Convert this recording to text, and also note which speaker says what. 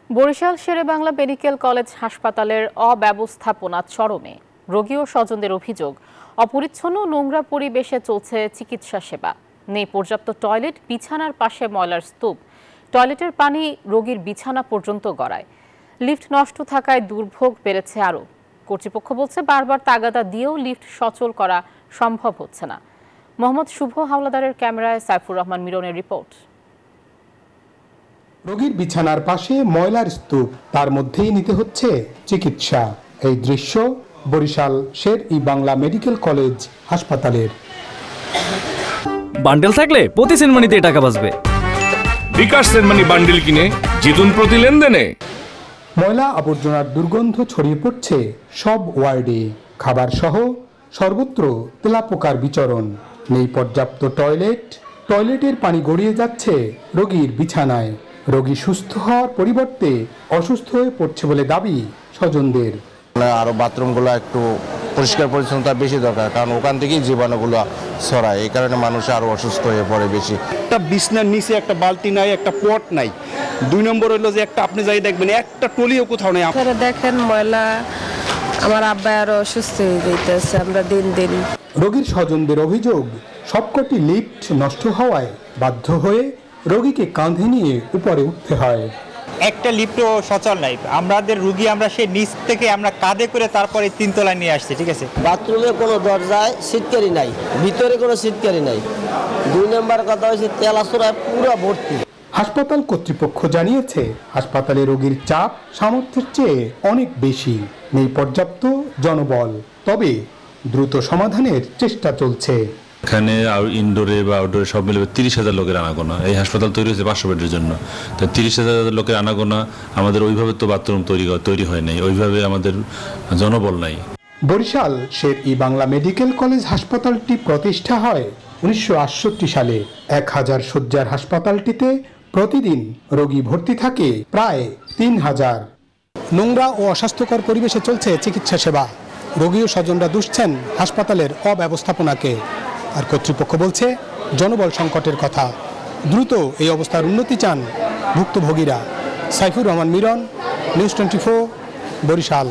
Speaker 1: Barishal Sherebangla medical college হাসপাতালের অব্যবস্থাপনা চরমে। রোগী ও স্বজনদের অভিযোগ, অপরিচ্ছন্ন নোংরা পরিবেশে চলছে চিকিৎসা সেবা। নেই পর্যাপ্ত টয়লেট, বিছানার পাশে ময়লার স্তূপ। টয়লেটের পানি রোগীর বিছানা পর্যন্ত গড়ায়। লিফট নষ্ট থাকায় দুর্ভোগ বেড়েছে আরও। কর্তৃপক্ষ বলছে বারবার তাগাদা দিয়েও লিফট সচল করা সম্ভব হচ্ছে না। মোহাম্মদ শুভ হাওলাদারের ক্যামেরায় সাইফুর রহমান মিরনের রিপোর্ট।
Speaker 2: রোগীর বিছানার পাশে ময়লার স্তূপ, তার মধ্যেই নিতে হচ্ছে চিকিৎসা। এই দৃশ্য বরিশাল শের-ই-বাংলা মেডিকেল কলেজ হাসপাতালের।
Speaker 3: বান্ডেল থাকলে প্রতি সেনমানিতে টাকা বাঁচবে।
Speaker 4: বিকাশ সেনমানি বান্ডেল কিনে জিতুন প্রতি লেনদেনে।
Speaker 2: ময়লা আবর্জনার দুর্গন্ধ ছড়িয়ে পড়ছে সব ওয়ার্ডে। খাবার সহ সর্বত্র তেলাপোকার বিচরণ। নেই পর্যাপ্ত টয়লেট, টয়লেটের পানি গড়িয়ে যাচ্ছে রোগীর বিছানায়। রোগী সুস্থ হওয়ার পরিবর্তে অসুস্থ হয়ে পড়ছে বলে দাবি স্বজনদের।
Speaker 5: আরো বাথরুমগুলো একটু পরিষ্কার পরিচ্ছন্নতা বেশি দরকার, কারণ ওখান থেকেই জীবাণুগুলো ছড়ায়। এই কারণে মানুষ আরো অসুস্থ হয়ে পড়ে বেশি।
Speaker 6: একটা বিছনার নিচে একটা বালতি নাই, একটা পট নাই। 2 নম্বর হলো যে একটা আপনি যাই দেখবেন একটা টলিও কোথাও নেই।
Speaker 7: আপনারা দেখেন ময়লা, আমার আব্বা আরো অসুস্থ হয়ে যাইতেছে আমরা দিন দিন।
Speaker 2: রোগীর স্বজনদের অভিযোগ, সবকটি লিফট নষ্ট হওয়ায় বাধ্য হয়ে রোগীকে কাঁধে নিয়ে উপরে উঠতে হয়।
Speaker 8: একটা লিফটও সচল নাই। আমাদের রুগী আমরা সেই নিচ থেকে আমরা কাঁধে করে তারপরে 3 তলায় নিয়ে আসছি। ঠিক আছে,
Speaker 9: বাথরুমে কোনো দরজায় সিটকারি নাই, ভিতরে কোনো সিটকারি নাই। 2 নম্বর কথা হচ্ছে তেলাচোরায় পুরো ভর্তি।
Speaker 2: হাসপাতাল কর্তৃপক্ষ জানিয়েছে হাসপাতালে রোগীর চাপ সামর্থ্যের চেয়ে অনেক বেশি। নেই পর্যাপ্ত জনবল, তবে দ্রুত সমাধানের চেষ্টা চলছে।
Speaker 10: এখানে ইনডোরে বা আউটডোরে সব মিলে 30,000 লোকের আনাগোনা। এই হাসপাতাল তৈরি হয়েছে 500 বেডের জন্য। তো 30,000 লোকের আনাগোনা, আমাদের ওইভাবে তো বাথরুম তৈরি হয় নাই, ওইভাবে আমাদের জনবল নাই।
Speaker 2: বরিশাল শের-ই-বাংলা মেডিকেল কলেজ হাসপাতালটি প্রতিষ্ঠা হয় 1968 সালে। 1000 শয্যার হাসপাতালটিতে প্রতিদিন রোগী ভর্তি থাকে প্রায় 3000। নোংরা ও অস্বাস্থ্যকর পরিবেশে চলছে চিকিৎসা সেবা। রোগী ও স্বজনরা দুষছেন হাসপাতালের অব্যবস্থাপনাকে। আর কর্তৃপক্ষ বলছে জনবল সংকটের কথা। দ্রুত এই অবস্থার উন্নতি চান ভুক্তভোগীরা। সাইফুর রহমান মিরন, নিউজ 24, বরিশাল।